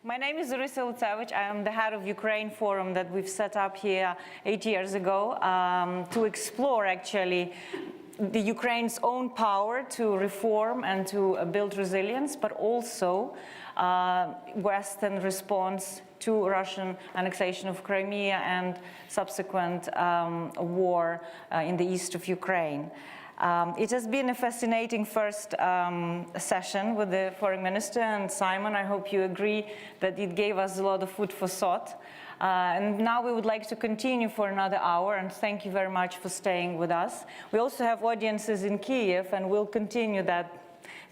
My name is Orysia Lutsevych. I am the head of Ukraine Forum that we've set up here 8 years ago to explore actually the Ukraine's own power to reform and to build resilience, but also Western response to Russian annexation of Crimea and subsequent war in the east of Ukraine. It has been a fascinating first session with the foreign minister, and Simon, I hope you agree that it gave us a lot of food for thought. And now we would like to continue for another hour, and thank you very much for staying with us. We also have audiences in Kyiv, and we'll continue that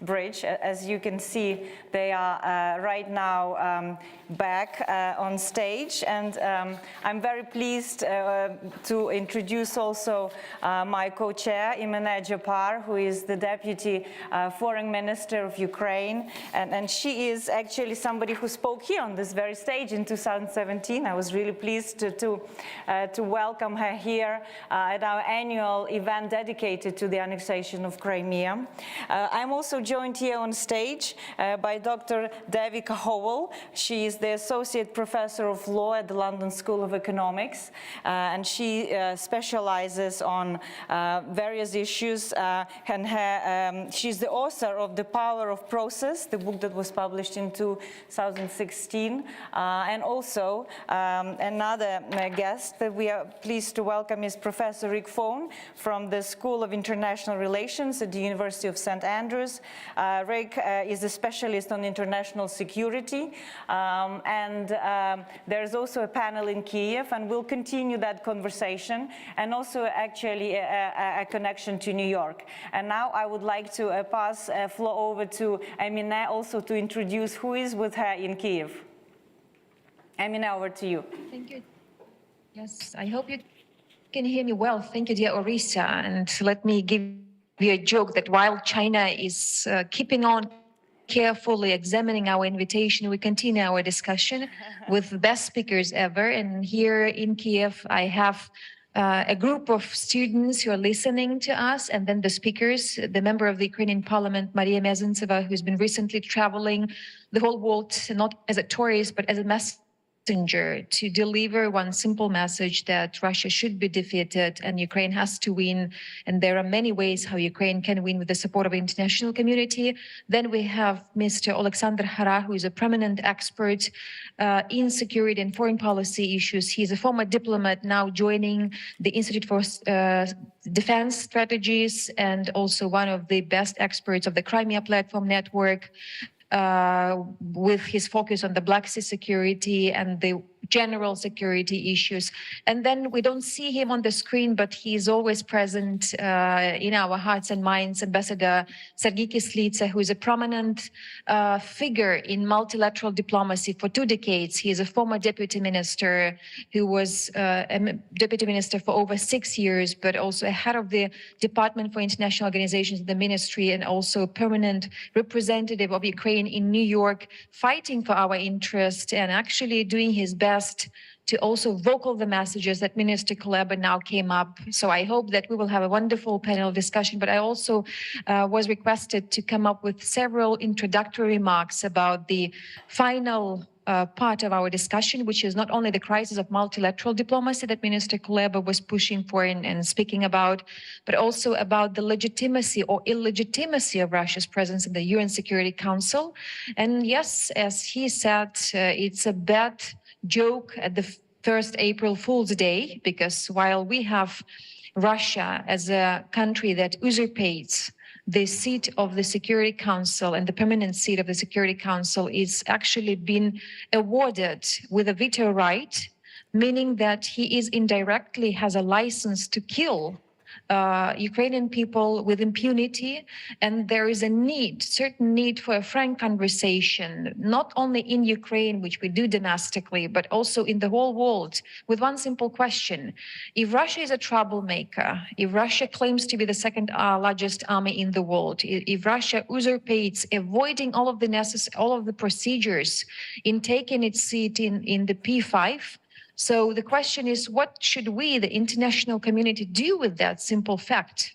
bridge. As you can see, they are right now back on stage, and I'm very pleased to introduce also my co-chair, Emine, who is the Deputy Foreign Minister of Ukraine, and she is actually somebody who spoke here on this very stage in 2017. I was really pleased to welcome her here at our annual event dedicated to the annexation of Crimea. I'm also joined here on stage by Dr. Devika Hovell. She is the Associate Professor of Law at the London School of Economics, and she specializes on various issues, and she's the author of The Power of Process, the book that was published in 2016, and also another guest that we are pleased to welcome is Professor Fawn from the School of International Relations at the University of St. Andrews. Rick is a specialist on international security, and there's also a panel in Kyiv, and we'll continue that conversation, and also actually a connection to New York. And now I would like to pass floor over to Emine, also to introduce who is with her in Kyiv. Emine, over to you. Thank you. Yes, I hope you can hear me well. Thank you, dear Orysia. And let me give you a joke that while China is keeping on carefully examining our invitation, we continue our discussion with the best speakers ever. And here in Kyiv, I have a group of students who are listening to us, and then the speakers, the member of the Ukrainian parliament, Mezentseva, who's been recently traveling the whole world, not as a tourist, but as a messenger to deliver one simple message that Russia should be defeated and Ukraine has to win. And there are many ways how Ukraine can win with the support of the international community. Then we have Mr. Khara, who is a prominent expert in security and foreign policy issues. He's a former diplomat now joining the Institute for Defense Strategies and also one of the best experts of the Crimea Platform Network, with his focus on the Black Sea security and the general security issues. And then we don't see him on the screen, but he's always present in our hearts and minds, Ambassador Sergiy Kyslytsya, who is a prominent figure in multilateral diplomacy for 2 decades. He is a former deputy minister who was a deputy minister for over 6 years, but also a head of the Department for International Organizations in the ministry, and also a permanent representative of Ukraine in New York, fighting for our interest and actually doing his best to also vocal the messages that Minister Kuleba now came up. So I hope that we will have a wonderful panel discussion, but I also was requested to come up with several introductory remarks about the final part of our discussion, which is not only the crisis of multilateral diplomacy that Minister Kuleba was pushing for and speaking about, but also about the legitimacy or illegitimacy of Russia's presence in the UN Security Council. And yes, as he said, it's a bad joke at the first April Fool's Day, because while we have Russia as a country that usurpates the seat of the Security Council, and the permanent seat of the Security Council is actually been awarded with a veto right, meaning that he is indirectly has a license to kill Ukrainian people with impunity. And there is a certain need for a frank conversation, not only in Ukraine, which we do domestically, but also in the whole world, with one simple question. If Russia is a troublemaker, if Russia claims to be the second largest army in the world, if Russia usurpates, avoiding all of the procedures in taking its seat in the P5, so the question is, what should we, the international community, do with that simple fact?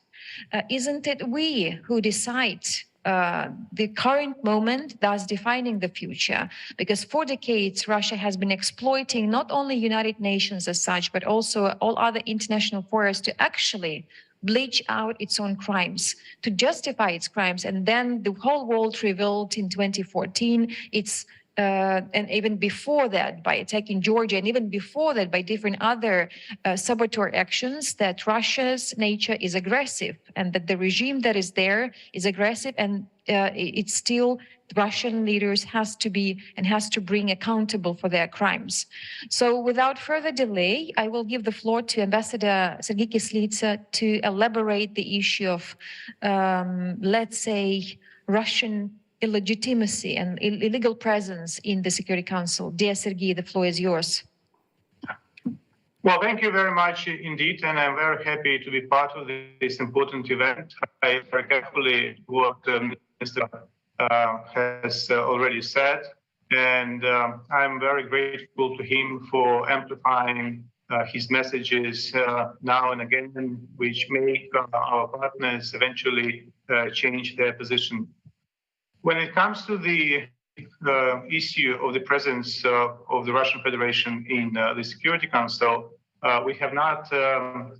Isn't it we who decide the current moment, thus defining the future. Because for decades, Russia has been exploiting not only United Nations as such, but also all other international forums to actually bleach out its own crimes, to justify its crimes. And then the whole world revealed in 2014 its and even before that, by attacking Georgia, and even before that, by different other saboteur actions, that Russia's nature is aggressive, and that the regime that is there is aggressive, and it's still Russian leaders has to be and has to bring accountable for their crimes. So without further delay, I will give the floor to Ambassador Sergiy Kyslytsya to elaborate the issue of, let's say, Russian illegitimacy and illegal presence in the Security Council. Dear Sergiy, the floor is yours. Well, thank you very much indeed, and I'm very happy to be part of this important event. I very carefully what Mr. Has already said, and I'm very grateful to him for amplifying his messages now and again, which make our partners eventually change their position. When it comes to the issue of the presence of the Russian Federation in the Security Council, we have not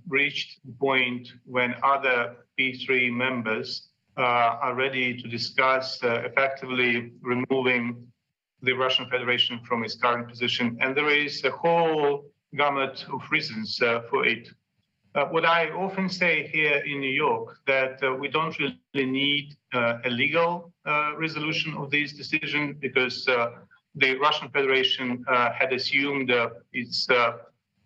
reached the point when other P3 members are ready to discuss effectively removing the Russian Federation from its current position. And there is a whole gamut of reasons for it. What I often say here in New York, that we don't really need a legal resolution of this decision, because the Russian Federation had assumed its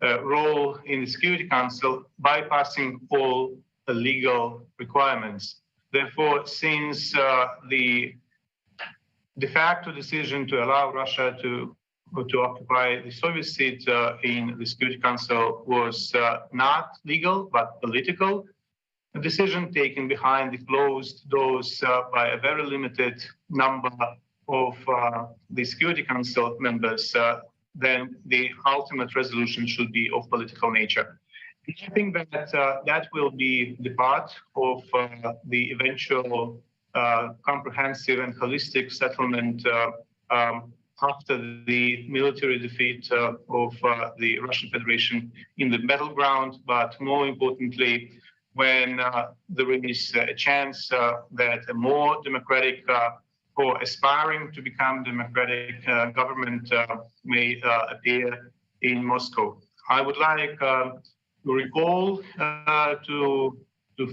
role in the Security Council, bypassing all legal requirements. Therefore, since the de facto decision to allow Russia to occupy the Soviet seat in the Security Council was not legal, but political, a decision taken behind the closed doors by a very limited number of the Security Council members, then the ultimate resolution should be of political nature. I think that that will be the part of the eventual comprehensive and holistic settlement after the military defeat of the Russian Federation in the battleground, but more importantly, when there is a chance that a more democratic or aspiring to become democratic government may appear in Moscow. I would like to recall to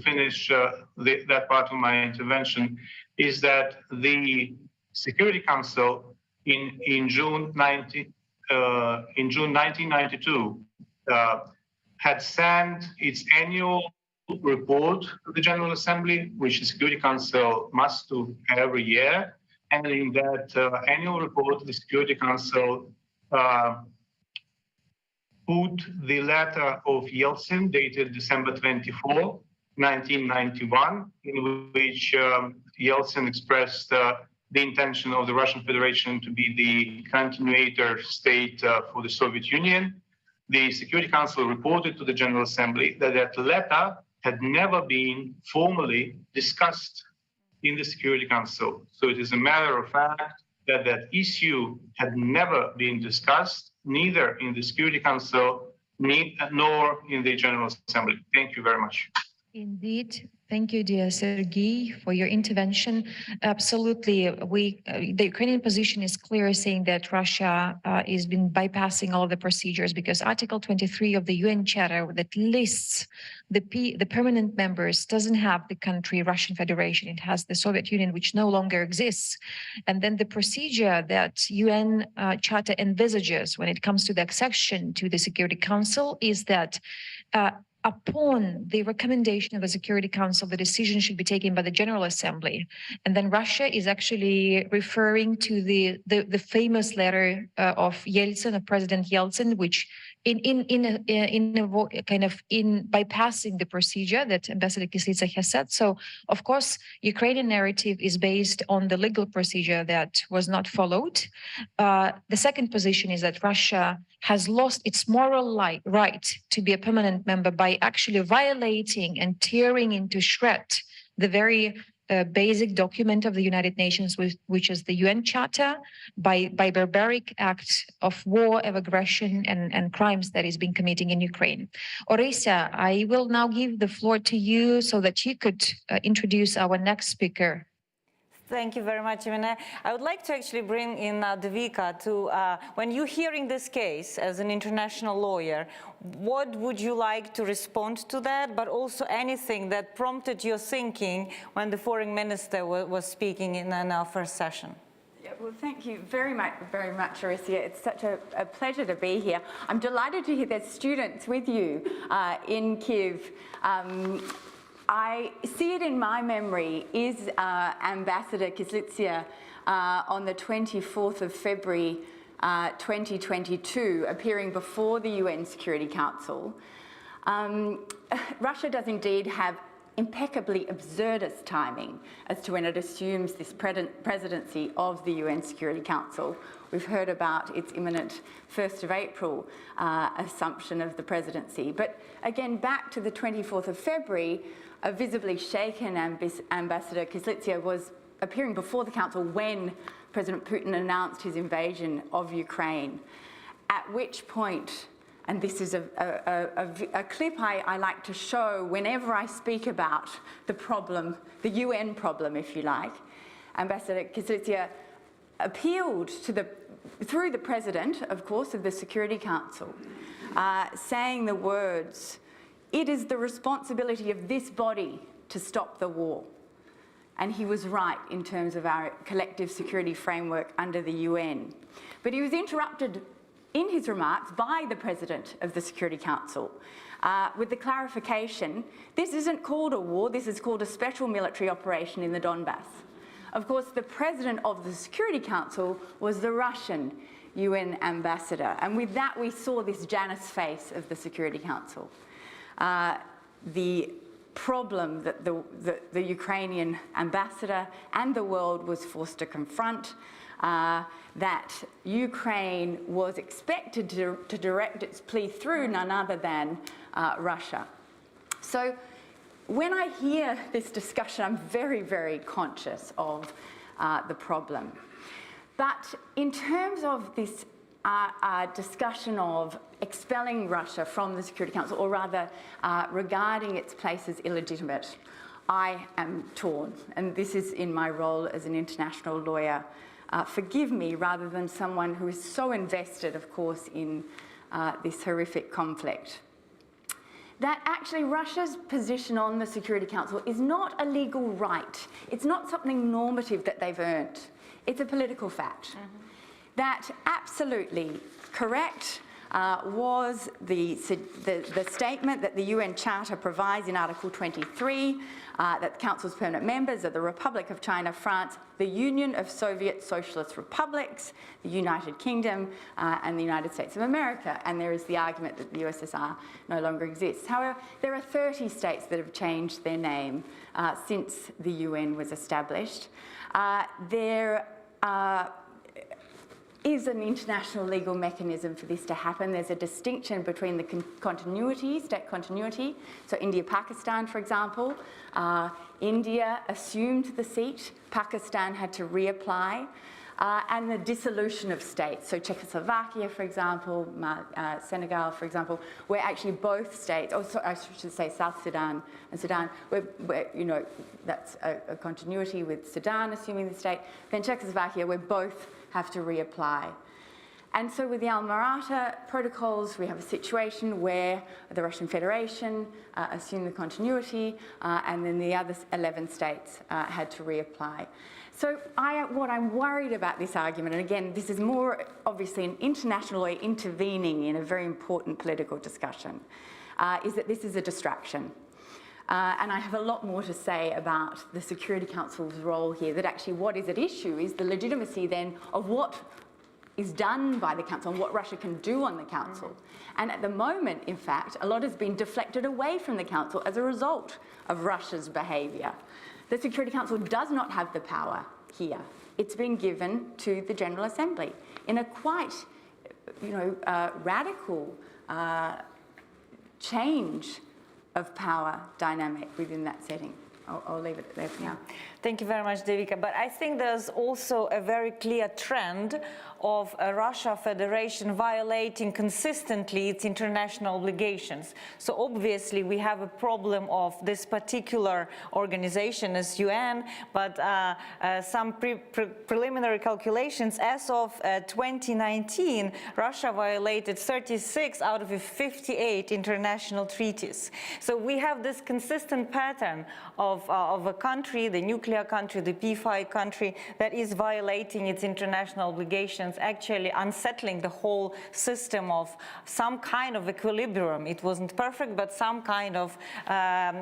finish that part of my intervention is that the Security Council in June 1992 had sent its annual report to the General Assembly, which the Security Council must do every year. And in that annual report, the Security Council put the letter of Yeltsin dated December 24, 1991, in which Yeltsin expressed the intention of the Russian Federation to be the continuator state for the Soviet Union. The Security Council reported to the General Assembly that that letter had never been formally discussed in the Security Council. So it is a matter of fact that that issue had never been discussed, neither in the Security Council nor in the General Assembly. Thank you very much. Indeed. Thank you, dear Sergiy, for your intervention. Absolutely. The Ukrainian position is clear, saying that Russia has been bypassing all of the procedures, because Article 23 of the UN Charter that lists the permanent members doesn't have the country Russian Federation. It has the Soviet Union, which no longer exists. And then the procedure that UN Charter envisages when it comes to the accession to the Security Council is that upon the recommendation of the Security Council, the decision should be taken by the General Assembly. And then Russia is actually referring to the famous letter of Yeltsin, of President Yeltsin, which in bypassing the procedure that Ambassador Kyslytsya has said. So, of course, Ukrainian narrative is based on the legal procedure that was not followed. The second position is that Russia has lost its moral right to be a permanent member by actually violating and tearing into shreds the very basic document of the United Nations, which is the UN Charter, by barbaric acts of war, of aggression, and crimes that is being committing in Ukraine. Orysia, I will now give the floor to you so that you could introduce our next speaker. Thank you very much, Emine. I would like to actually bring in Devika to, when you're hearing this case as an international lawyer, what would you like to respond to that, but also anything that prompted your thinking when the foreign minister was speaking in our first session? Yeah, well, thank you very much, Orysia. It's such a pleasure to be here. I'm delighted to hear there's students with you in Kyiv. I see it in my memory is Ambassador Kyslytsya on the 24th of February 2022 appearing before the UN Security Council. Russia does indeed have impeccably absurdist timing as to when it assumes this presidency of the UN Security Council. We've heard about its imminent 1st of April assumption of the presidency. But again, back to the 24th of February, a visibly shaken Ambassador Kyslytsya was appearing before the Council when President Putin announced his invasion of Ukraine, at which point, and this is a clip I like to show whenever I speak about the problem, the UN problem, if you like, Ambassador Kyslytsya appealed to through the President, of course, of the Security Council, saying the words, "It is the responsibility of this body to stop the war." And he was right in terms of our collective security framework under the UN. But he was interrupted in his remarks by the President of the Security Council with the clarification, this isn't called a war, this is called a special military operation in the Donbass. Of course, the President of the Security Council was the Russian UN ambassador. And with that, we saw this Janus face of the Security Council. The problem that the Ukrainian ambassador and the world was forced to confront, that Ukraine was expected to direct its plea through none other than Russia. So when I hear this discussion, I'm very, very conscious of the problem. But in terms of this discussion of expelling Russia from the Security Council, or rather regarding its place as illegitimate, I am torn. And this is in my role as an international lawyer. Forgive me, rather than someone who is so invested, of course, in this horrific conflict. That actually Russia's position on the Security Council is not a legal right. It's not something normative that they've earned. It's a political fact. Mm-hmm. That absolutely correct was the statement that the UN Charter provides in Article 23, that the Council's permanent members are the Republic of China, France, the Union of Soviet Socialist Republics, the United Kingdom, and the United States of America. And there is the argument that the USSR no longer exists. However, there are 30 states that have changed their name since the UN was established. There is an international legal mechanism for this to happen. There's a distinction between the continuity, state continuity. So India, Pakistan, for example. India assumed the seat. Pakistan had to reapply. And the dissolution of states. So Czechoslovakia, for example, Senegal, for example, where actually both states, or I should say South Sudan and Sudan, where you know, that's a continuity with Sudan assuming the state. Then Czechoslovakia, where both have to reapply. And so with the Alma-Ata protocols, we have a situation where the Russian Federation assumed the continuity, and then the other 11 states had to reapply. So what I'm worried about this argument, and again, this is more obviously an international lawyer intervening in a very important political discussion, is that this is a distraction. And I have a lot more to say about the Security Council's role here, that actually what is at issue is the legitimacy then of what is done by the Council and what Russia can do on the Council. Mm-hmm. And at the moment, in fact, a lot has been deflected away from the Council as a result of Russia's behaviour. The Security Council does not have the power here. It's been given to the General Assembly in a quite, radical change of power dynamic within that setting. I'll leave it there for now. Thank you very much, Devika. But I think there's also a very clear trend of Russia Federation violating consistently its international obligations. So obviously we have a problem of this particular organization as UN, but some preliminary calculations as of 2019, Russia violated 36 out of 58 international treaties. So we have this consistent pattern of a country, the nuclear country, the P5 country, that is violating its international obligations, actually unsettling the whole system of some kind of equilibrium. It wasn't perfect, but some kind of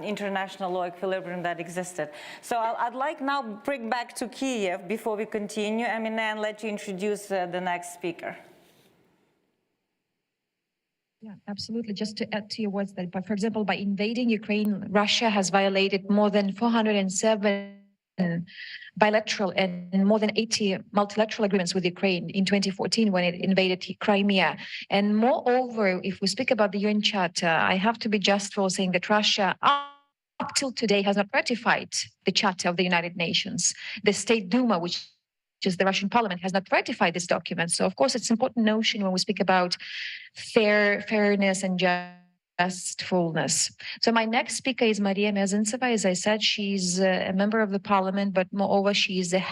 international law equilibrium that existed. So I'd like now to bring back to Kyiv before we continue, Emine, and let you introduce the next speaker. Yeah, absolutely. Just to add to your words that, for example, by invading Ukraine, Russia has violated more than 407 bilateral and more than 80 multilateral agreements with Ukraine in 2014 when it invaded Crimea. And moreover, if we speak about the UN Charter, I have to be just for saying that Russia up till today has not ratified the Charter of the United Nations. The State Duma, which is the Russian parliament, has not ratified this document. So of course, it's an important notion when we speak about fairness and justfulness. So my next speaker is Maria Mezentseva. As I said, she's a member of the parliament, but moreover, she is a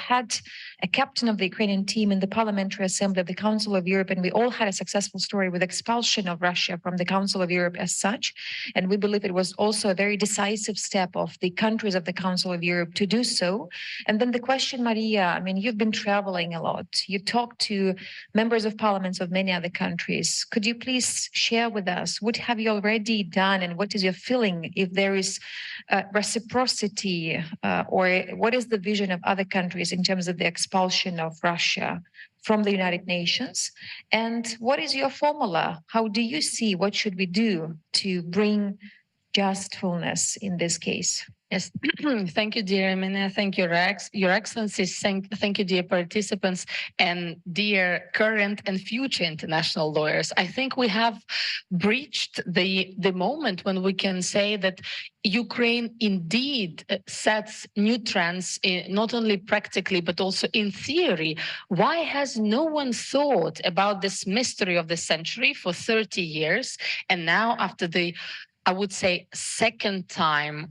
captain of the Ukrainian team in the Parliamentary Assembly of the Council of Europe. And we all had a successful story with expulsion of Russia from the Council of Europe as such. And we believe it was also a very decisive step of the countries of the Council of Europe to do so. And then the question, Maria, I mean, you've been traveling a lot. You talked to members of parliaments of many other countries. Could you please share with us, what have you already done, and what is your feeling if there is reciprocity, or what is the vision of other countries in terms of the expulsion of Russia from the United Nations? And what is your formula? How do you see what should we do to bring justfulness in this case? Yes, thank you, dear Emine. Thank you, Your Excellency. Thank you, dear participants and dear current and future international lawyers. I think we have breached the moment when we can say that Ukraine indeed sets new trends, not only practically, but also in theory. Why has no one thought about this mystery of the century for 30 years? And now after the, I would say, second time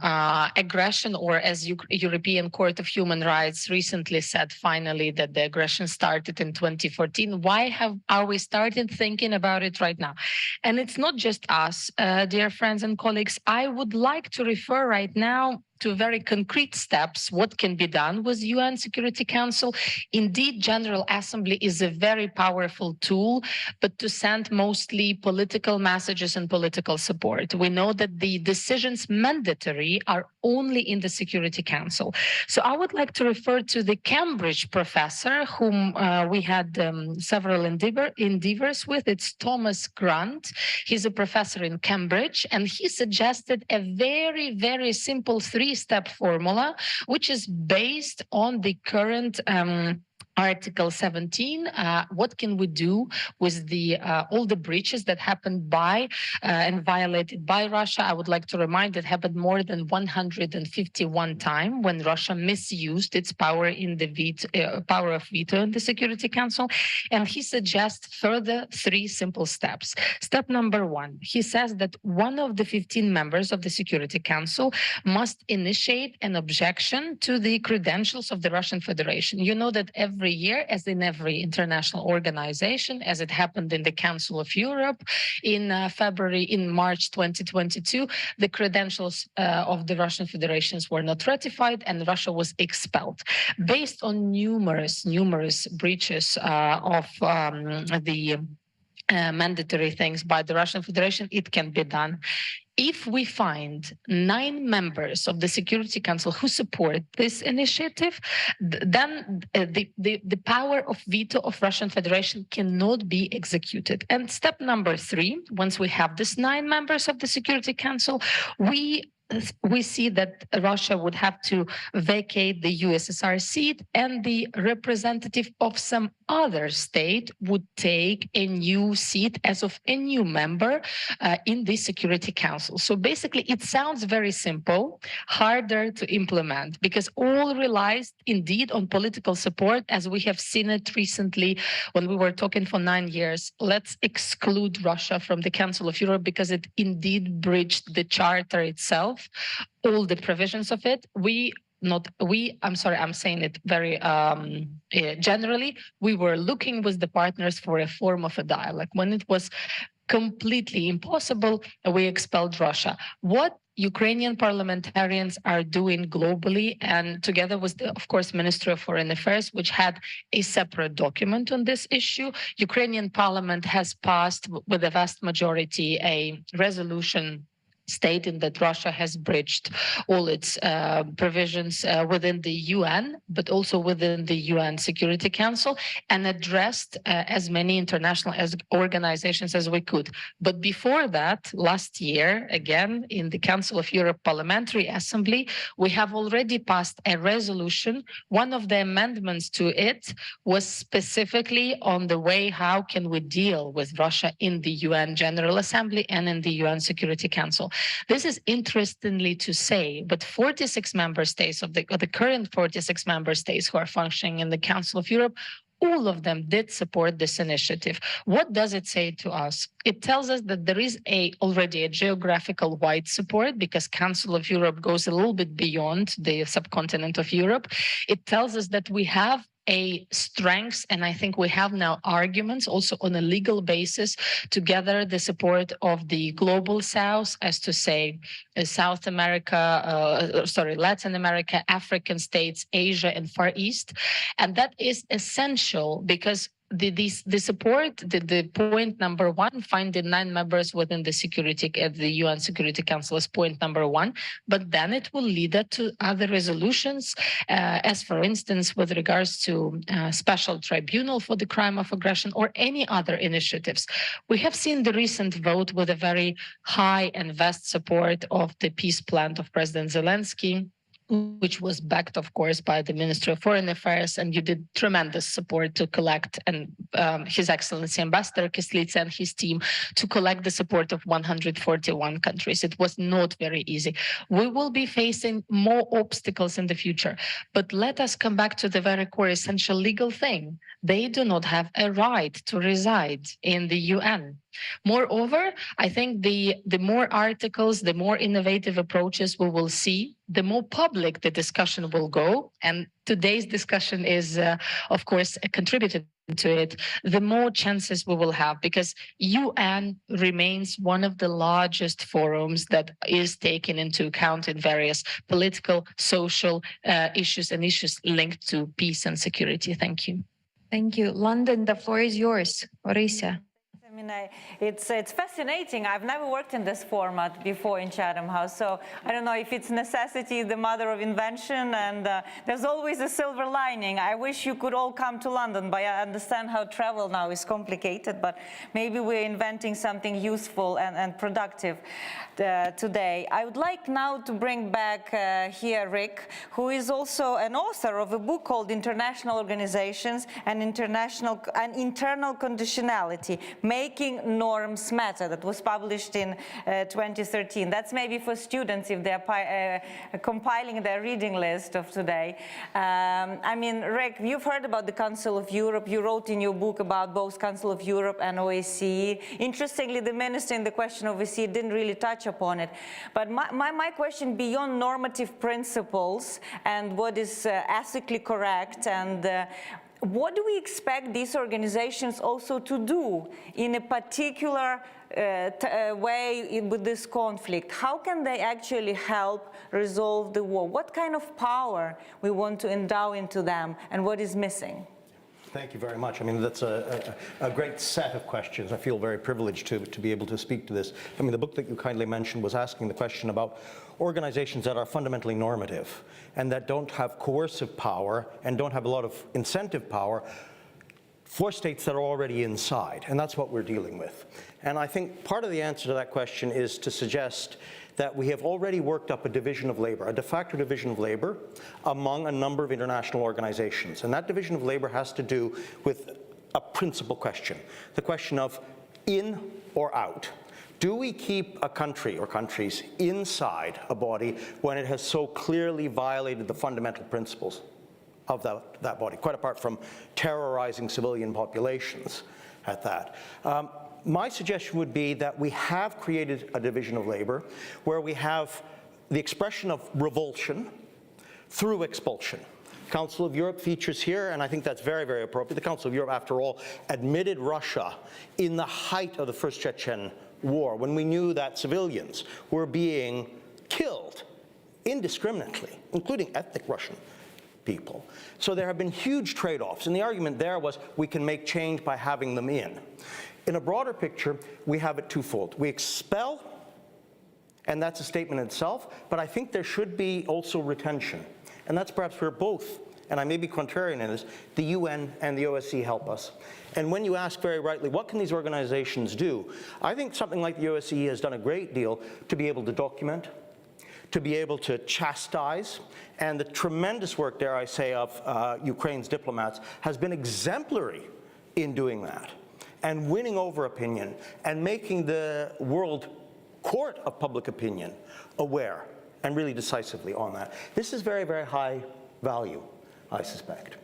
aggression, or as European Court of Human Rights recently said, finally, that the aggression started in 2014. Why are we started thinking about it right now? And it's not just us, dear friends and colleagues. I would like to refer right now to very concrete steps, what can be done with UN Security Council. Indeed, General Assembly is a very powerful tool, but to send mostly political messages and political support. We know that the decisions mandatory are only in the Security Council. So I would like to refer to the Cambridge professor, whom we had several endeavors with. It's Thomas Grant. He's a professor in Cambridge, and he suggested a very, very simple three-step formula, which is based on the current Article 17, what can we do with the all the breaches that happened by and violated by Russia? I would like to remind that happened more than 151 times when Russia misused its power in the power of veto in the Security Council. And he suggests further three simple steps. Step number one, he says that one of the 15 members of the Security Council must initiate an objection to the credentials of the Russian Federation. You know that every year, as in every international organization, as it happened in the Council of Europe in March 2022, the credentials of the Russian Federations were not ratified and Russia was expelled. Based on numerous breaches of the mandatory things by the Russian Federation, it can be done. If we find 9 members of the Security Council who support this initiative, then the power of veto of Russian Federation cannot be executed. And step number 3, once we have this 9 members of the Security Council, we we see that Russia would have to vacate the USSR seat, and the representative of some other state would take a new seat as of a new member in the Security Council. So basically, it sounds very simple, harder to implement, because all relies indeed on political support, as we have seen it recently when we were talking for 9 years. Let's exclude Russia from the Council of Europe because it indeed breached the charter itself, all the provisions of it. I'm saying it very generally, we were looking with the partners for a form of a dialogue. When it was completely impossible, we expelled Russia. What Ukrainian parliamentarians are doing globally, and together with the, of course, Ministry of Foreign Affairs, which had a separate document on this issue, Ukrainian parliament has passed with a vast majority a resolution stating that Russia has breached all its provisions within the UN, but also within the UN Security Council, and addressed as many international organizations as we could. But before that, last year, again, in the Council of Europe Parliamentary Assembly, we have already passed a resolution. One of the amendments to it was specifically on the way how can we deal with Russia in the UN General Assembly and in the UN Security Council. This is interestingly to say, but 46 member states of the current 46 member states who are functioning in the Council of Europe, all of them did support this initiative. What does it say to us? It tells us that there is already a geographical wide support, because Council of Europe goes a little bit beyond the subcontinent of Europe. It tells us that we have a strength, and I think we have now arguments also on a legal basis to gather the support of the global South, as to say South America, Latin America, African states, Asia, and Far East. And that is essential because the support, the point number one, finding 9 members within the UN Security Council is point number one, but then it will lead us to other resolutions, as for instance, with regards to special tribunal for the crime of aggression or any other initiatives. We have seen the recent vote with a very high and vast support of the peace plan of President Zelensky, which was backed, of course, by the Ministry of Foreign Affairs, and you did tremendous support to collect, and His Excellency Ambassador Kyslytsya and his team to collect the support of 141 countries. It was not very easy. We will be facing more obstacles in the future, but let us come back to the very core essential legal thing. They do not have a right to reside in the UN. Moreover, I think the more articles, the more innovative approaches we will see, the more public the discussion will go. And today's discussion is, of course, contributed to it, the more chances we will have, because UN remains one of the largest forums that is taken into account in various political, social issues and issues linked to peace and security. Thank you. Thank you. London, the floor is yours. Orysia. It's fascinating. I've never worked in this format before in Chatham House, so I don't know if it's necessity, the mother of invention, and there's always a silver lining. I wish you could all come to London, but I understand how travel now is complicated, but maybe we're inventing something useful and productive today. I would like now to bring back here Rick, who is also an author of a book called International Organizations and Internal Conditionality, Making Norms Matter, that was published in 2013. That's maybe for students if they're compiling their reading list of today. I mean, Rick, you've heard about the Council of Europe. You wrote in your book about both Council of Europe and OSCE. Interestingly, the minister in the question of OSCE didn't really touch upon it. But my question, beyond normative principles and what is ethically correct, and what do we expect these organizations also to do in a particular way with this conflict? How can they actually help resolve the war? What kind of power we want to endow into them, and what is missing? Thank you very much. I mean, that's a great set of questions. I feel very privileged to be able to speak to this. I mean, the book that you kindly mentioned was asking the question about organizations that are fundamentally normative and that don't have coercive power and don't have a lot of incentive power for states that are already inside. And that's what we're dealing with. And I think part of the answer to that question is to suggest that we have already worked up a division of labor, a de facto division of labor, among a number of international organizations. And that division of labor has to do with a principal question, the question of in or out. Do we keep a country or countries inside a body when it has so clearly violated the fundamental principles of that body, quite apart from terrorizing civilian populations at that? My suggestion would be that we have created a division of labor where we have the expression of revulsion through expulsion. Council of Europe features here, and I think that's very, very appropriate. The Council of Europe, after all, admitted Russia in the height of the First Chechen War, when we knew that civilians were being killed indiscriminately, including ethnic Russian people. So there have been huge trade-offs, and the argument there was we can make change by having them in. In a broader picture, we have it twofold. We expel, and that's a statement in itself, but I think there should be also retention. And that's perhaps where both, and I may be contrarian in this, the UN and the OSCE help us. And when you ask very rightly, what can these organizations do? I think something like the OSCE has done a great deal to be able to document, to be able to chastise, and the tremendous work, dare I say, of Ukraine's diplomats has been exemplary in doing that, and winning over opinion, and making the world court of public opinion aware, and really decisively on that. This is very, very high value, I suspect.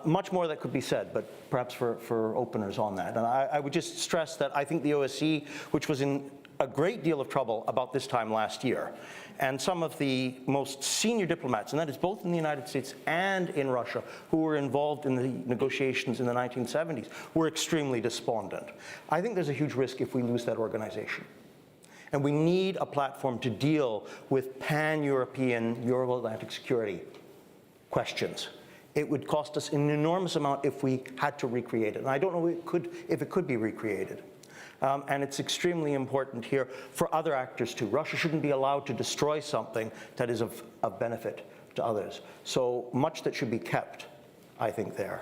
Much more that could be said, but perhaps for openers on that. And I would just stress that I think the OSCE, which was in a great deal of trouble about this time last year, and some of the most senior diplomats, and that is both in the United States and in Russia, who were involved in the negotiations in the 1970s, were extremely despondent. I think there's a huge risk if we lose that organization. And we need a platform to deal with pan-European, Euro-Atlantic security questions. It would cost us an enormous amount if we had to recreate it. And I don't know if it could be recreated. And it's extremely important here for other actors too. Russia shouldn't be allowed to destroy something that is of benefit to others. So much that should be kept, I think, there.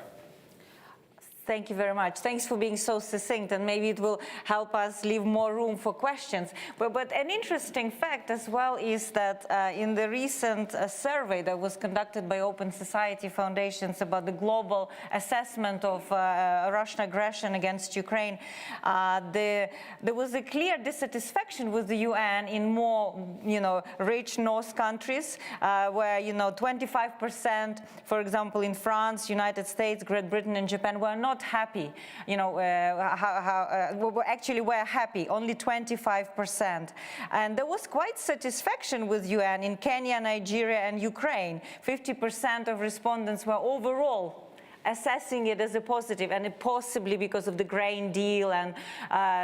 Thank you very much. Thanks for being so succinct, and maybe it will help us leave more room for questions. But an interesting fact as well is that in the recent survey that was conducted by Open Society Foundations about the global assessment of Russian aggression against Ukraine, there was a clear dissatisfaction with the UN in more, rich North countries, where, 25%, for example, in France, United States, Great Britain, and Japan were not happy, actually were happy, only 25%. And there was quite satisfaction with UN in Kenya, Nigeria, and Ukraine. 50% of respondents were overall assessing it as a positive, and possibly because of the grain deal and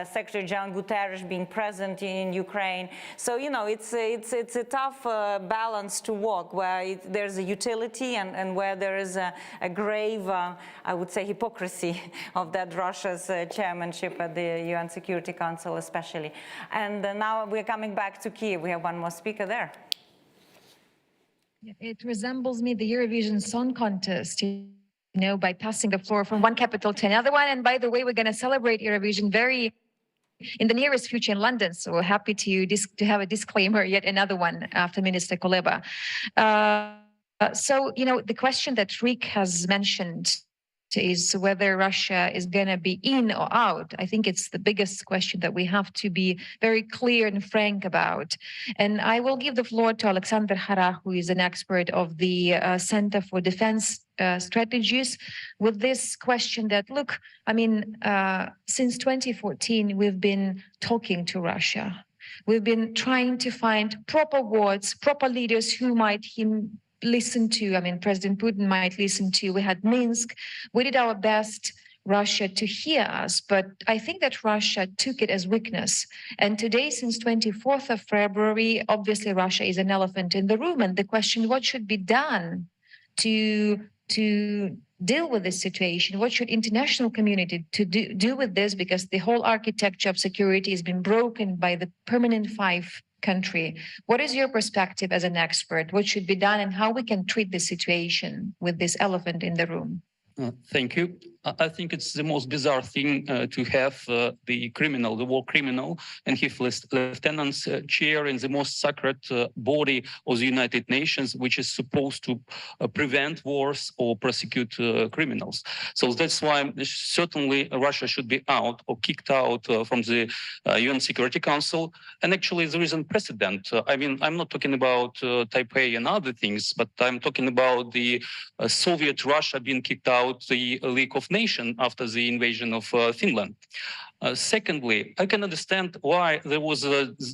Secretary General Guterres being present in Ukraine. So, it's a tough balance to walk, where there's a utility and where there is a grave, I would say, hypocrisy of that Russia's chairmanship at the UN Security Council especially. And now we're coming back to Kyiv. We have one more speaker there. It resembles me, the Eurovision Song Contest. By passing the floor from one capital to another one. And by the way, we're going to celebrate Eurovision in the nearest future in London. So we're happy to have a disclaimer, yet another one after Minister Kuleba. The question that Rick has mentioned is whether Russia is going to be in or out. I think it's the biggest question that we have to be very clear and frank about. And I will give the floor to Alexander Khara, who is an expert of the Center for Defense Strategies, with this question that, look, since 2014, we've been talking to Russia. We've been trying to find proper words, proper leaders who might listen to, President Putin might listen to. We had Minsk. We did our best, Russia, to hear us. But I think that Russia took it as weakness. And today, since 24th of February, obviously Russia is an elephant in the room. And the question, what should be done to deal with this situation? What should international community do with this? Because the whole architecture of security has been broken by the permanent five country. What is your perspective as an expert? What should be done and how we can treat the situation with this elephant in the room? Thank you. I think it's the most bizarre thing to have the war criminal, and his lieutenant's chair in the most sacred body of the United Nations, which is supposed to prevent wars or prosecute criminals. So that's why certainly Russia should be out or kicked out from the UN Security Council. And actually, there is a precedent. I mean, I'm not talking about Taipei and other things, but I'm talking about the Soviet Russia being kicked out the League of Nations after the invasion of Finland. Secondly, I can understand why there was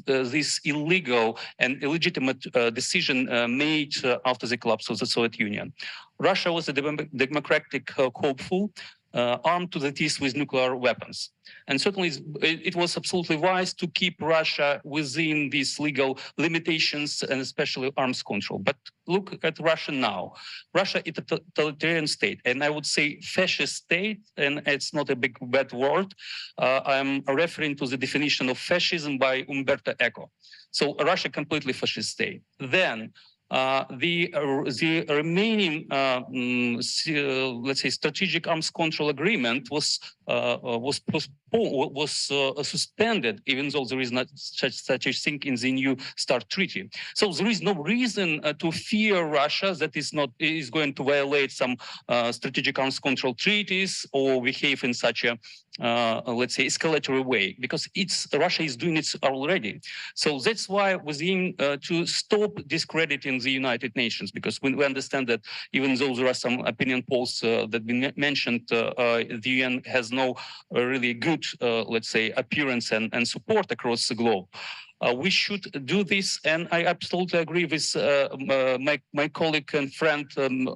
this illegal and illegitimate decision made after the collapse of the Soviet Union. Russia was a democratic hopeful, armed to the teeth with nuclear weapons. And certainly it was absolutely wise to keep Russia within these legal limitations and especially arms control. But look at Russia now. Russia is a totalitarian state, and I would say fascist state, and it's not a bad word. I'm referring to the definition of fascism by Umberto Eco. So Russia completely fascist state. Then the remaining, let's say, strategic arms control agreement was suspended, even though there is not such a thing in the new START treaty. So there is no reason to fear Russia that is going to violate some strategic arms control treaties or behave in such a let's say, escalatory way, because Russia is doing it already. So that's why within to stop discrediting the United Nations, because we understand that even though there are some opinion polls that been mentioned, the UN has no really good, let's say, appearance and support across the globe. We should do this, and I absolutely agree with my colleague and friend,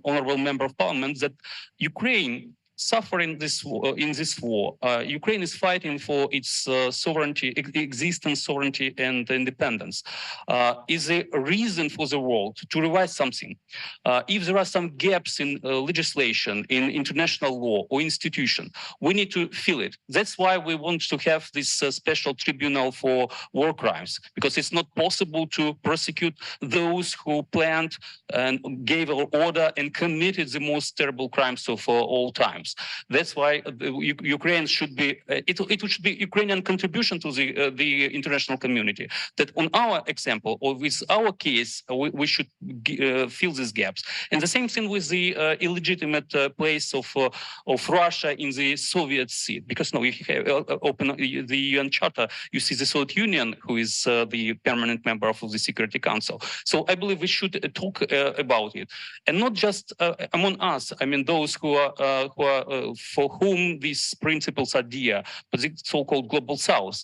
honorable member of parliament, that Ukraine suffering this war, in this war. Ukraine is fighting for its sovereignty, existence, sovereignty, and independence. Is a reason for the world to revise something. If there are some gaps in legislation, in international law or institution, we need to fill it. That's why we want to have this special tribunal for war crimes, because it's not possible to prosecute those who planned and gave an order and committed the most terrible crimes of all times. That's why Ukraine should be, it should be Ukrainian contribution to the international community. That on our example, or with our case, we should fill these gaps. And the same thing with the illegitimate place of Russia in the Soviet seat. Because now you open the UN Charter, you see the Soviet Union, who is the permanent member of the Security Council. So I believe we should talk about it, and not just among us. I mean, those who are for whom these principles are dear, but the so-called global South.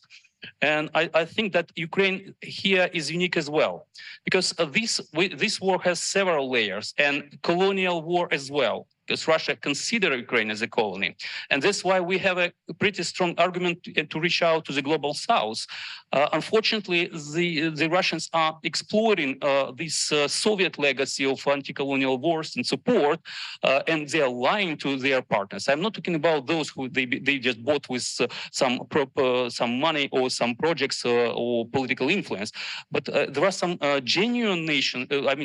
And I think that Ukraine here is unique as well, because this war has several layers, and colonial war as well, because Russia considers Ukraine as a colony. And that's why we have a pretty strong argument to reach out to the global South. Unfortunately, the Russians are exploiting this Soviet legacy of anti-colonial wars and support, and they are lying to their partners. I'm not talking about those who they just bought with some money or some projects or political influence, but there are some genuine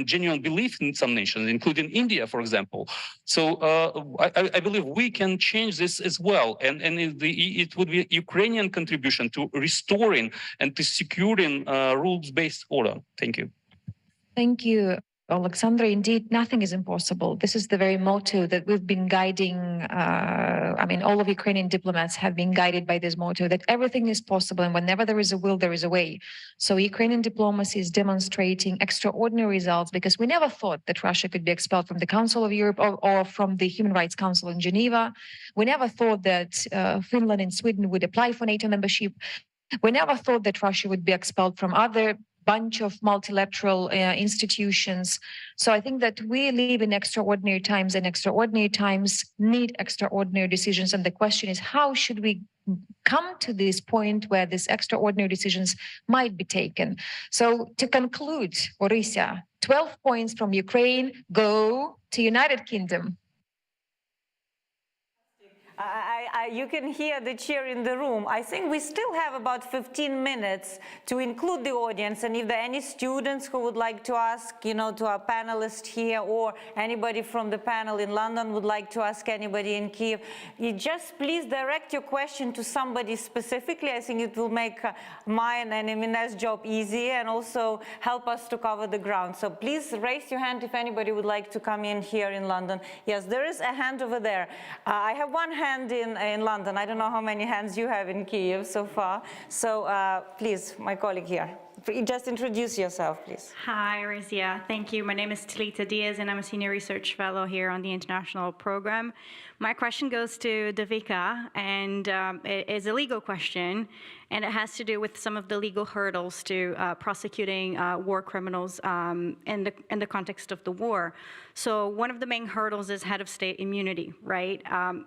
genuine belief in some nations, including India, for example. So I believe we can change this as well, and it would be a Ukrainian contribution to restoring and to securing rules-based order. Thank you. Thank you, Alexandra. Indeed, nothing is impossible. This is the very motto that we've been guiding. All of Ukrainian diplomats have been guided by this motto, that everything is possible, and whenever there is a will, there is a way. So Ukrainian diplomacy is demonstrating extraordinary results, because we never thought that Russia could be expelled from the Council of Europe or from the Human Rights Council in Geneva. We never thought that Finland and Sweden would apply for NATO membership. We never thought that Russia would be expelled from other bunch of multilateral institutions. So I think that we live in extraordinary times, and extraordinary times need extraordinary decisions. And the question is, how should we come to this point where these extraordinary decisions might be taken? So to conclude, Orysia, 12 points from Ukraine go to United Kingdom. You can hear the cheer in the room. I think we still have about 15 minutes to include the audience, and if there are any students who would like to ask, to our panelists here, or anybody from the panel in London would like to ask anybody in Kyiv, you just please direct your question to somebody specifically. I think it will make mine and Emine's job easier and also help us to cover the ground. So please raise your hand if anybody would like to come in here in London. Yes, there is a hand over there. I have one hand in London. I don't know how many hands you have in Kyiv so far. So please, my colleague here. Just introduce yourself, please. Hi, Orysia. Thank you. My name is Talita Diaz, and I'm a senior research fellow here on the international program. My question goes to Devika, and it is a legal question, and it has to do with some of the legal hurdles to prosecuting war criminals in the context of the war. So one of the main hurdles is head of state immunity, right?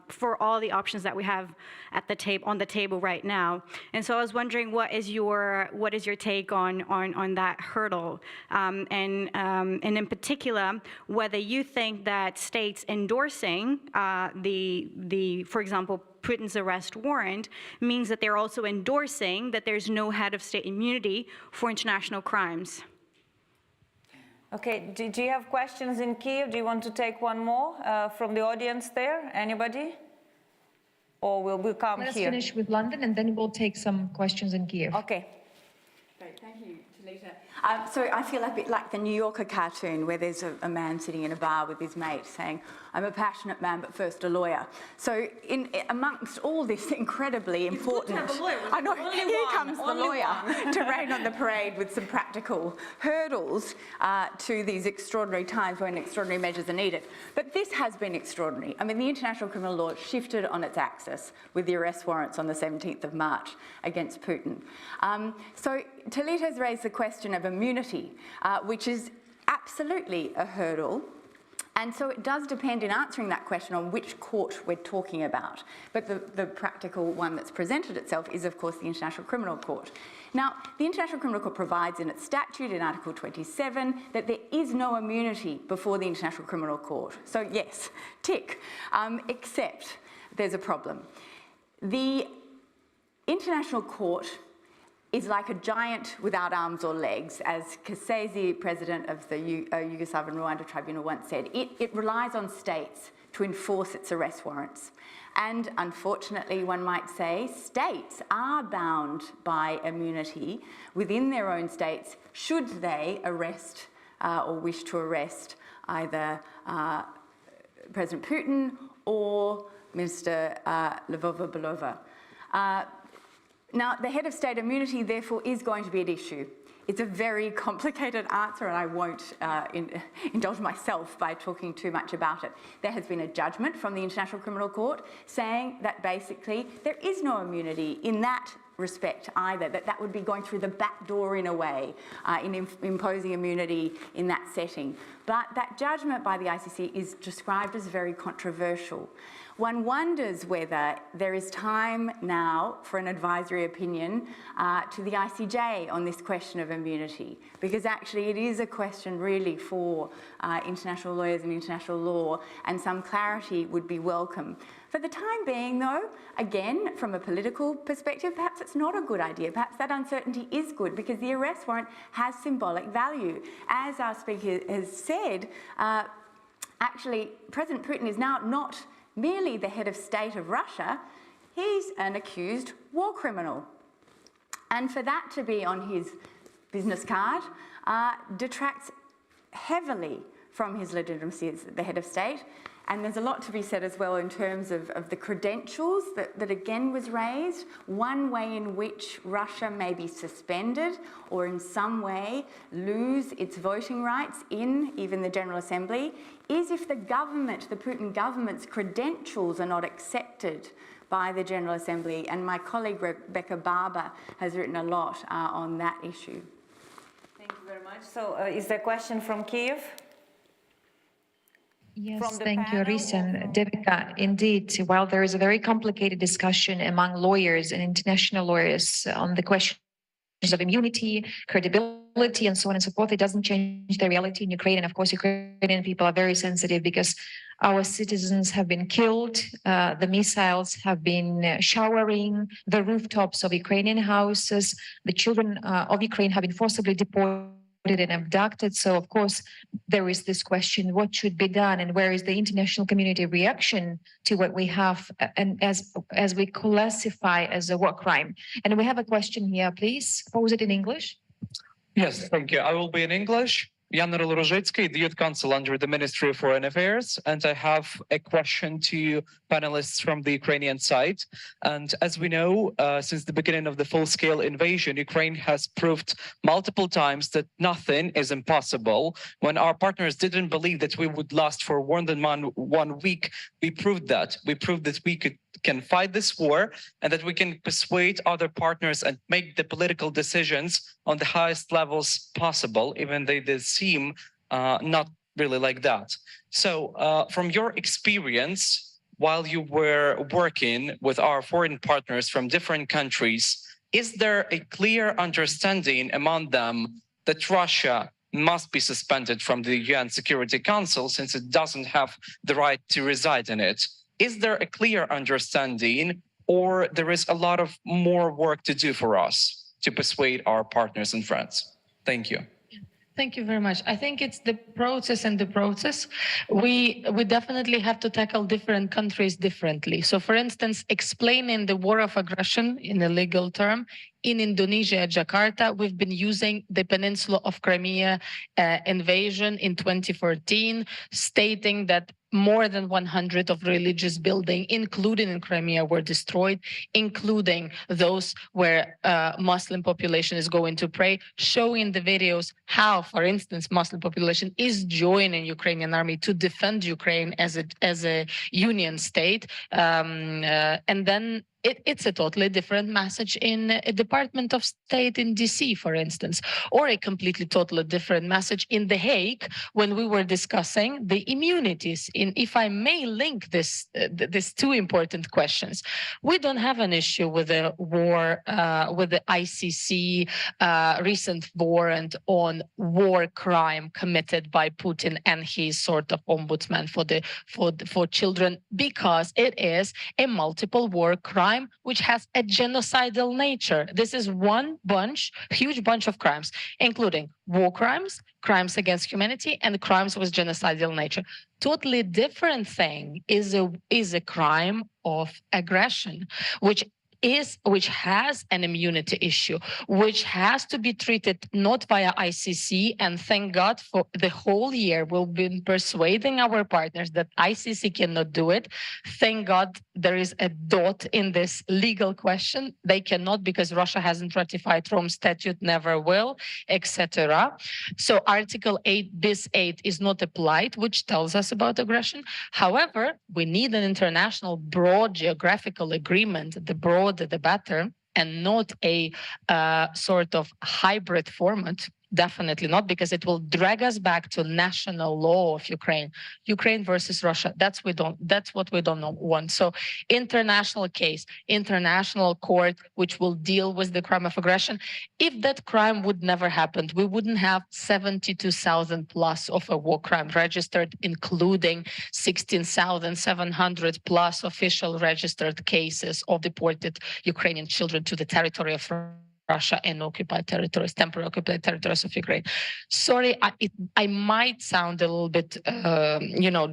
For all the options that we have at the on the table right now. And so I was wondering, what is your take on that hurdle, and in particular, whether you think that states endorsing for example, Putin's arrest warrant means that they're also endorsing that there's no head of state immunity for international crimes. Okay, do you have questions in Kyiv? Do you want to take one more from the audience there? Anybody? Or we'll come Let us here? finish with London, and then we'll take some questions in Kyiv. Okay. Great, thank you, Talita. So I feel a bit like the New Yorker cartoon where there's a man sitting in a bar with his mate saying, "I'm a passionate man, but first a lawyer." So amongst all this incredibly important... It's good to have a lawyer. I know, here comes the lawyer to rain on the parade with some practical hurdles to these extraordinary times when extraordinary measures are needed. But this has been extraordinary. I mean, the international criminal law shifted on its axis with the arrest warrants on the 17th of March against Putin. So Talita has raised the question of immunity, which is absolutely a hurdle. And so it does depend in answering that question on which court we're talking about. But the practical one that's presented itself is, of course, the International Criminal Court. Now, the International Criminal Court provides in its statute in Article 27 that there is no immunity before the International Criminal Court. So yes, tick, except there's a problem. The International Court is like a giant without arms or legs, as Kyslytsya, president of the Yugoslav and Rwanda Tribunal, once said. It relies on states to enforce its arrest warrants. And unfortunately, one might say, states are bound by immunity within their own states should they arrest or wish to arrest either President Putin or Minister Lvova-Belova. Now, the head of state immunity, therefore, is going to be at issue. It's a very complicated answer, and I won't indulge myself by talking too much about it. There has been a judgment from the International Criminal Court saying that basically there is no immunity in that respect either, that would be going through the back door in a way, in imposing immunity in that setting. But that judgment by the ICC is described as very controversial. One wonders whether there is time now for an advisory opinion to the ICJ on this question of immunity, because actually it is a question really for international lawyers and international law, and some clarity would be welcome. For the time being, though, again, from a political perspective, perhaps it's not a good idea. Perhaps that uncertainty is good because the arrest warrant has symbolic value. As our speaker has said, actually, President Putin is now not merely the head of state of Russia, he's an accused war criminal. And for that to be on his business card detracts heavily from his legitimacy as the head of state. And there's a lot to be said as well in terms of the credentials that again was raised. One way in which Russia may be suspended or in some way lose its voting rights in even the General Assembly is if the government, the Putin government's credentials are not accepted by the General Assembly. And my colleague Rebecca Barber has written a lot on that issue. Thank you very much. So is there a question from Kyiv? Yes, thank you, Orysia and Devika. Indeed, while there is a very complicated discussion among lawyers and international lawyers on the questions of immunity, credibility, and so on and so forth, it doesn't change the reality in Ukraine. And of course, Ukrainian people are very sensitive because Our citizens have been killed. The missiles have been showering the rooftops of Ukrainian houses. The children of Ukraine have been forcibly deported and abducted. So, of course, there is this question: what should be done, and where is the international community reaction to what we have, and as we classify as a war crime? And we have a question here. Please pose it in English. Yes, thank you. I will be in English. Yanril Rozhitsky, the Youth Council under the Ministry of Foreign Affairs, and I have a question to panelists from the Ukrainian side. And as we know, since the beginning of the full-scale invasion, Ukraine has proved multiple times that nothing is impossible. When our partners didn't believe that we would last for more than 1 week, we proved that. We proved that we can fight this war and that we can persuade other partners and make the political decisions on the highest levels possible, even though they seem not really like that. So from your experience, while you were working with our foreign partners from different countries, is there a clear understanding among them that Russia must be suspended from the UN Security Council since it doesn't have the right to reside in it? Is there a clear understanding, or there is a lot of more work to do for us to persuade our partners and friends? Thank you. Thank you very much. I think it's the process and the process. We definitely have to tackle different countries differently. So for instance, explaining the war of aggression in a legal term, in Indonesia, Jakarta, we've been using the peninsula of Crimea invasion in 2014, stating that more than 100 of religious buildings, including in Crimea, were destroyed, including those where Muslim population is going to pray, showing the videos how, for instance, Muslim population is joining Ukrainian army to defend Ukraine as a union state, and then it's a totally different message in a Department of State in DC, for instance, or a completely totally different message in The Hague when we were discussing the immunities. If I may link these two important questions, we don't have an issue with the war, with the ICC recent warrant on war crime committed by Putin and his sort of ombudsman for children, because it is a multiple war crime which has a genocidal nature. This is one huge bunch of crimes, including war crimes, crimes against humanity, and crimes with genocidal nature. Totally different thing is a crime of aggression, which has an immunity issue, which has to be treated not via ICC. And thank God for the whole year we've been persuading our partners that ICC cannot do it. Thank God there is a dot in this legal question. They cannot because Russia hasn't ratified Rome Statute, never will, etc. So Article 8 bis 8 is not applied, which tells us about aggression. However, we need an international broad geographical agreement, the broader the better, and not a sort of hybrid format. Definitely not, because it will drag us back to national law of Ukraine versus Russia. That's what we don't want. So international case, international court, which will deal with the crime of aggression. If that crime would never happen, we wouldn't have 72,000 plus of a war crime registered, including 16,700 plus official registered cases of deported Ukrainian children to the territory of Russia and occupied territories, temporary occupied territories of Ukraine. Sorry, I might sound a little bit,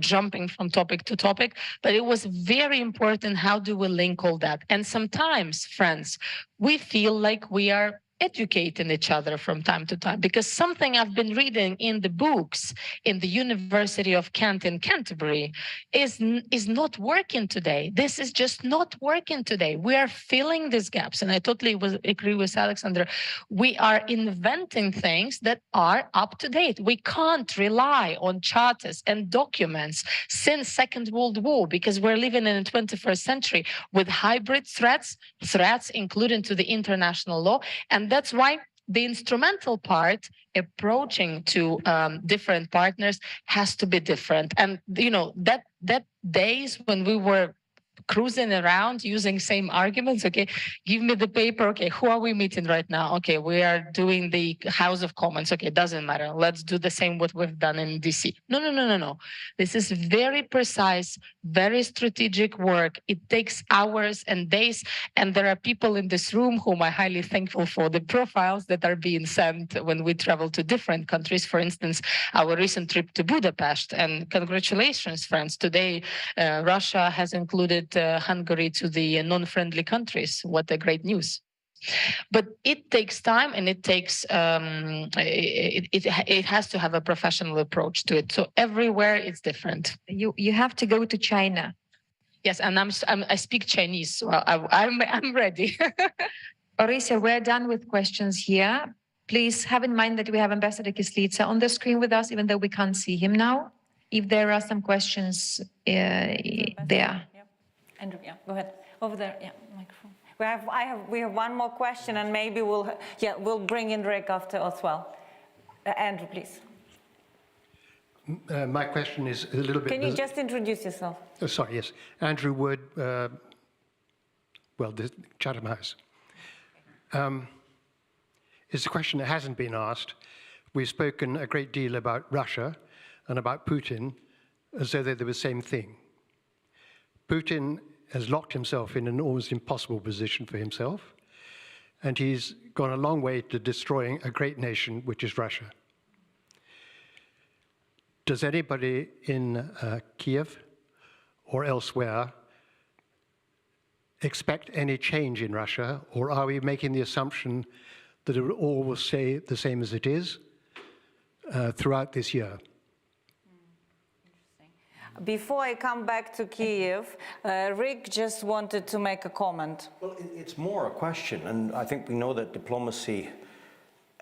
jumping from topic to topic, but it was very important. How do we link all that? And sometimes, friends, we feel like we are educating each other from time to time, because something I've been reading in the books in the University of Kent in Canterbury is not working today. This is just not working today. We are filling these gaps, and I totally agree with Alexander. We are inventing things that are up to date. We can't rely on charters and documents since Second World War, because we're living in the 21st century with hybrid threats including to the international law. And that's why the instrumental part, approaching to different partners, has to be different. And that days when we were cruising around using same arguments. Okay, give me the paper. Okay, who are we meeting right now? Okay, we are doing the House of Commons. Okay, doesn't matter. Let's do the same what we've done in DC. No. This is very precise, very strategic work. It takes hours and days, and there are people in this room whom I'm highly thankful for the profiles that are being sent when we travel to different countries. For instance, our recent trip to Budapest, and congratulations, friends. Today, Russia has included Hungary to the non-friendly countries. What a great news. But it takes time, and it takes it has to have a professional approach to it. So everywhere it's different. You have to go to China. Yes, and I speak Chinese, so I'm ready. Orysia, we're done with questions here. Please have in mind that we have Ambassador Kyslytsya on the screen with us, even though we can't see him now. If there are some questions there. Andrew, yeah, go ahead. Over there, yeah, microphone. We have one more question, and maybe we'll bring in Rick after as well. Andrew, please. My question is a little bit... Can you just introduce yourself? Oh, sorry, yes. Andrew Wood, the Chatham House. It's a question that hasn't been asked. We've spoken a great deal about Russia and about Putin as though they're the same thing. Putin has locked himself in an almost impossible position for himself, and he's gone a long way to destroying a great nation, which is Russia. Does anybody in Kyiv or elsewhere expect any change in Russia, or are we making the assumption that it all will stay the same as it is throughout this year? Before I come back to Kyiv, Rick just wanted to make a comment. Well, it's more a question, and I think we know that diplomacy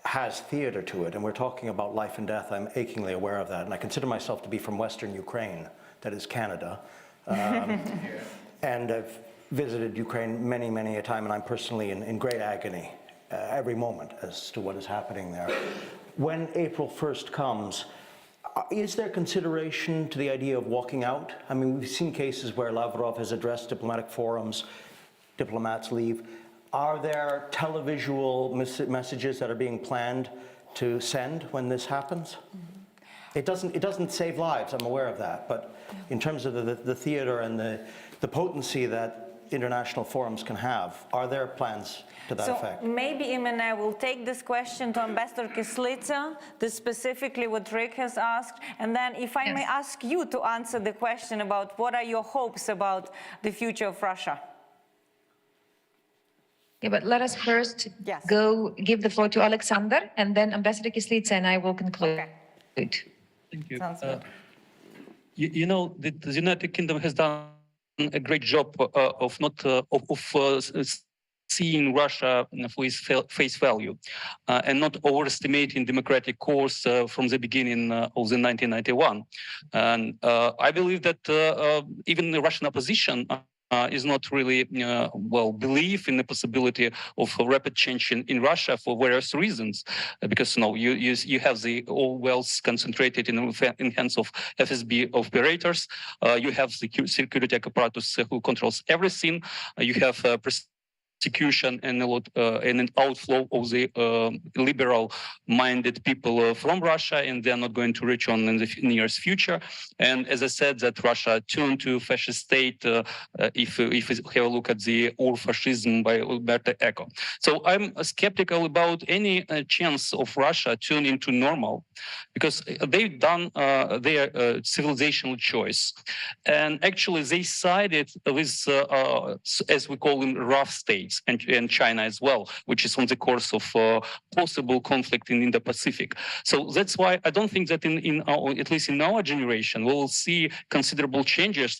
has theater to it, and we're talking about life and death. I'm achingly aware of that, and I consider myself to be from Western Ukraine, that is Canada. And I've visited Ukraine many, many a time, and I'm personally in great agony every moment as to what is happening there. When April 1st comes, is there consideration to the idea of walking out? I mean, we've seen cases where Lavrov has addressed diplomatic forums, diplomats leave. Are there televisual messages that are being planned to send when this happens? Mm-hmm. It doesn't save lives, I'm aware of that, but in terms of the theater and the potency that international forums can have, are there plans to that effect? Maybe Emine will take this question to Ambassador Kyslytsya, this specifically what Rick has asked, and then if I may ask you to answer the question about what are your hopes about the future of Russia? Yeah, but let us first go give the floor to Alexander, and then Ambassador Kyslytsya and I will conclude. Thank you. Sounds good. You know, the United Kingdom has done a great job of seeing Russia for its face value and not overestimating democratic course from the beginning of the 1991. And I believe that even the Russian opposition is not really, believe in the possibility of a rapid change in Russia for various reasons. Because you have the all wealth concentrated in hands of FSB operators. You have the security apparatus who controls everything. You have persecution and an outflow of the liberal-minded people from Russia, and they're not going to return in the nearest future. And as I said, that Russia turned to fascist state if we have a look at the Or Fascism by Umberto Eco. So I'm skeptical about any chance of Russia turning to normal, because they've done their civilizational choice. And actually they sided with, as we call them, rough states, and China as well, which is on the course of possible conflict in the Pacific. So that's why I don't think that at least in our generation, we will see considerable changes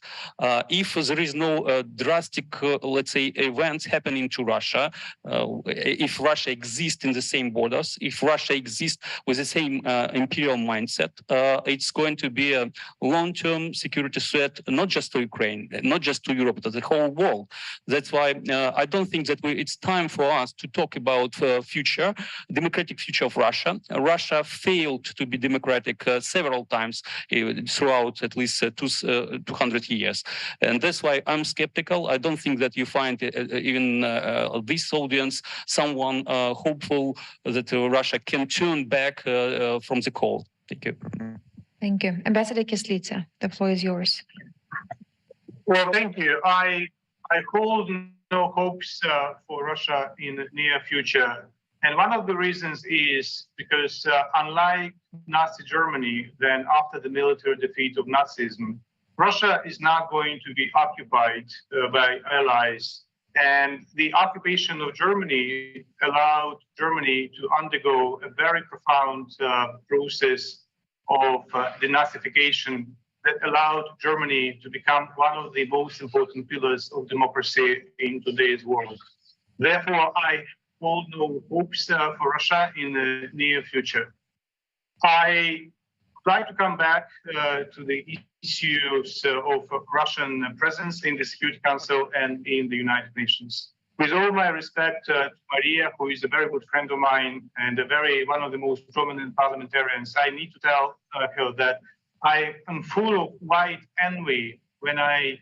if there is no drastic, let's say, events happening to Russia. If Russia exists in the same borders, if Russia exists with the same imperial mindset, it's going to be a long-term security threat, not just to Ukraine, not just to Europe, but the whole world. That's why I don't think think that it's time for us to talk about democratic future of Russia. Russia failed to be democratic several times throughout at least 200 years. And that's why I'm skeptical. I don't think that you find even this audience someone hopeful that Russia can turn back from the cold. Thank you. Thank you. Ambassador Kyslytsya, the floor is yours. Well, thank you. I hold no hopes for Russia in the near future. And one of the reasons is because unlike Nazi Germany, then after the military defeat of Nazism, Russia is not going to be occupied by allies. And the occupation of Germany allowed Germany to undergo a very profound process of denazification that allowed Germany to become one of the most important pillars of democracy in today's world. Therefore, I hold no hopes for Russia in the near future. I would like to come back to the issues of Russian presence in the Security Council and in the United Nations. With all my respect to Maria, who is a very good friend of mine and one of the most prominent parliamentarians, I need to tell her that I am full of white envy when I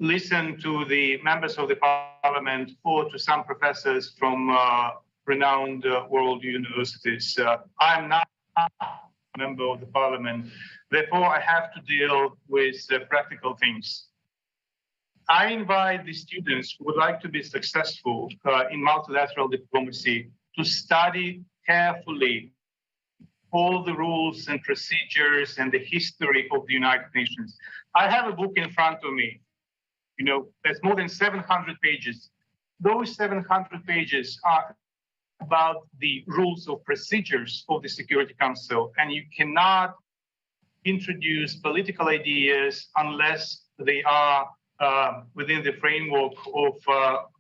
listen to the members of the parliament or to some professors from renowned world universities. I'm not a member of the parliament, therefore I have to deal with practical things. I invite the students who would like to be successful in multilateral diplomacy to study carefully all the rules and procedures and the history of the United Nations. I have a book in front of me, there's more than 700 pages. Those 700 pages are about the rules of procedures of the Security Council, and you cannot introduce political ideas unless they are within the framework of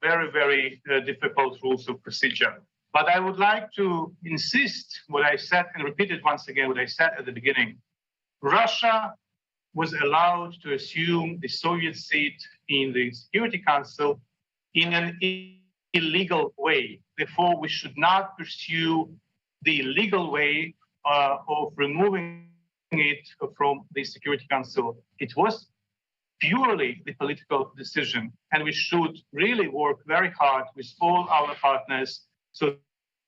very, very difficult rules of procedure. But I would like to insist what I said and repeat it once again, what I said at the beginning. Russia was allowed to assume the Soviet seat in the Security Council in an illegal way. Therefore, we should not pursue the legal way of removing it from the Security Council. It was purely the political decision, and we should really work very hard with all our partners so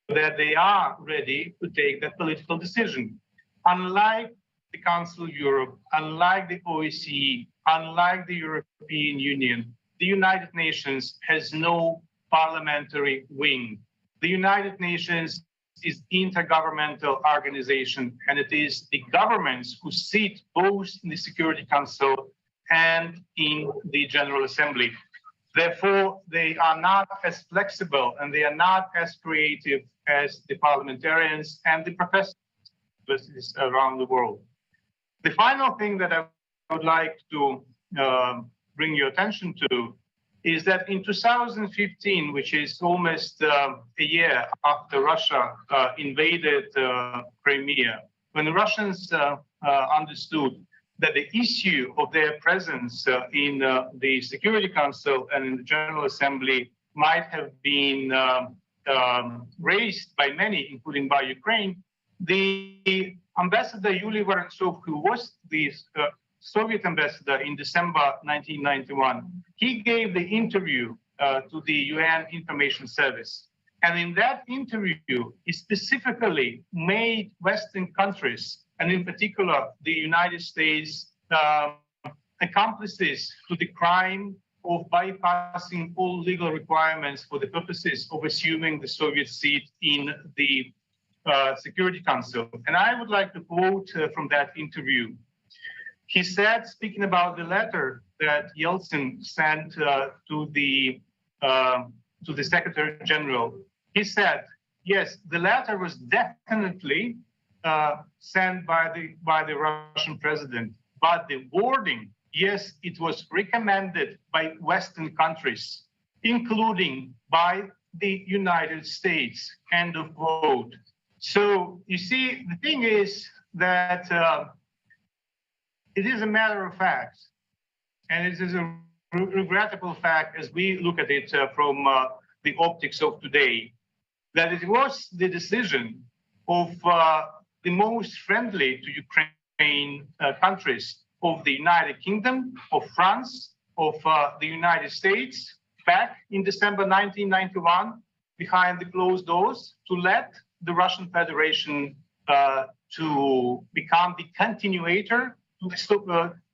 that they are ready to take that political decision. Unlike the Council of Europe, unlike the OSCE, unlike the European Union, the United Nations has no parliamentary wing. The United Nations is an intergovernmental organization, and it is the governments who sit both in the Security Council and in the General Assembly. Therefore, they are not as flexible and they are not as creative as the parliamentarians and the professors around the world. The final thing that I would like to bring your attention to is that in 2015, which is almost a year after Russia invaded Crimea, when the Russians understood that the issue of their presence in the Security Council and in the General Assembly might have been raised by many, including by Ukraine, the Ambassador Yury Vorontsov, who was the Soviet ambassador in December 1991, he gave the interview to the UN Information Service. And in that interview, he specifically made Western countries, and in particular, the United States, accomplices to the crime of bypassing all legal requirements for the purposes of assuming the Soviet seat in the Security Council. And I would like to quote from that interview. He said, speaking about the letter that Yeltsin sent to the Secretary General, he said, yes, the letter was definitely sent by the Russian president, but the wording, yes, it was recommended by Western countries, including by the United States, end of quote. So you see, the thing is that it is a matter of fact, and it is a regrettable fact, as we look at it from the optics of today, that it was the decision of the most friendly to Ukraine countries of the United Kingdom, of France, of the United States, back in December 1991, behind the closed doors, to let the Russian Federation to become the continuator to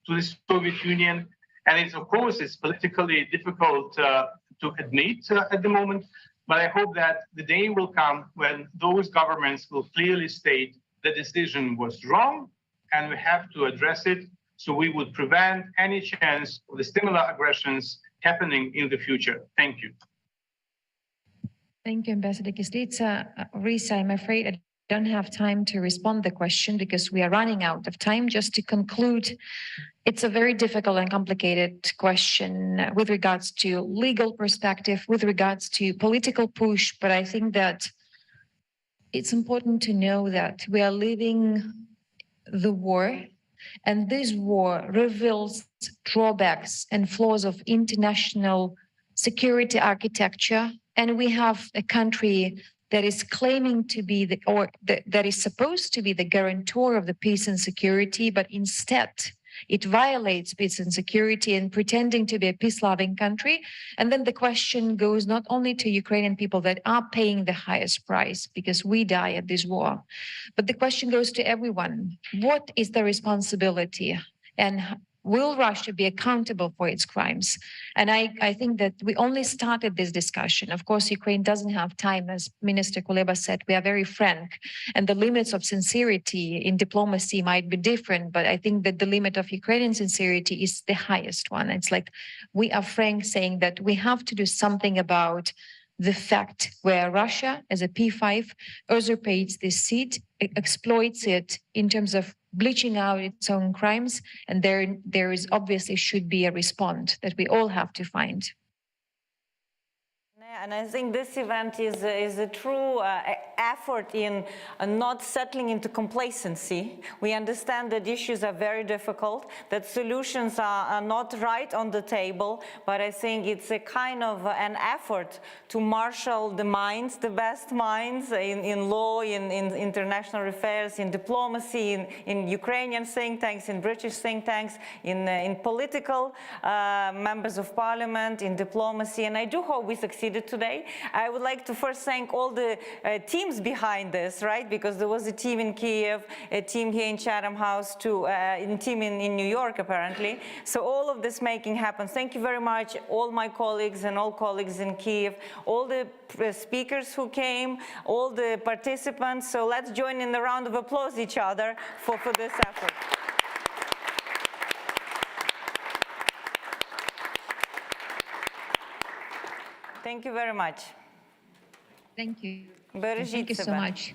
the Soviet Union. And it's, of course, it's politically difficult to admit at the moment, but I hope that the day will come when those governments will clearly state the decision was wrong and we have to address it, so we would prevent any chance of the similar aggressions happening in the future. Thank you. Thank you, Ambassador Kyslytsya. Orysia, I'm afraid I don't have time to respond to the question because we are running out of time. Just to conclude, it's a very difficult and complicated question with regards to legal perspective, with regards to political push, but I think that it's important to know that we are living the war, and this war reveals drawbacks and flaws of international security architecture. And we have a country that is claiming to be that is supposed to be the guarantor of the peace and security, but instead it violates peace and security and pretending to be a peace-loving country. And then the question goes not only to Ukrainian people that are paying the highest price because we die at this war, but the question goes to everyone. What is the responsibility? And will Russia be accountable for its crimes? And I think that we only started this discussion. Of course, Ukraine doesn't have time. As Minister Kuleba said, we are very frank. And the limits of sincerity in diplomacy might be different, but I think that the limit of Ukrainian sincerity is the highest one. It's like we are frank saying that we have to do something about the fact where Russia, as a P5, usurpates this seat, exploits it in terms of bleaching out its own crimes, and there is obviously should be a response that we all have to find. And I think this event is a true effort in not settling into complacency. We understand that issues are very difficult, that solutions are not right on the table, but I think it's a kind of an effort to marshal the minds, the best minds in law, in international affairs, in diplomacy, in Ukrainian think tanks, in British think tanks, in political members of parliament, in diplomacy, and I do hope we succeeded today. I would like to first thank all the teams behind this, right? Because there was a team in Kyiv, a team here in Chatham House, a team in New York, apparently. So all of this making happen. Thank you very much, all my colleagues and all colleagues in Kyiv, all the speakers who came, all the participants. So let's join in the round of applause each other for this effort. Thank you very much. Thank you. Бережіть Thank you so себе. much.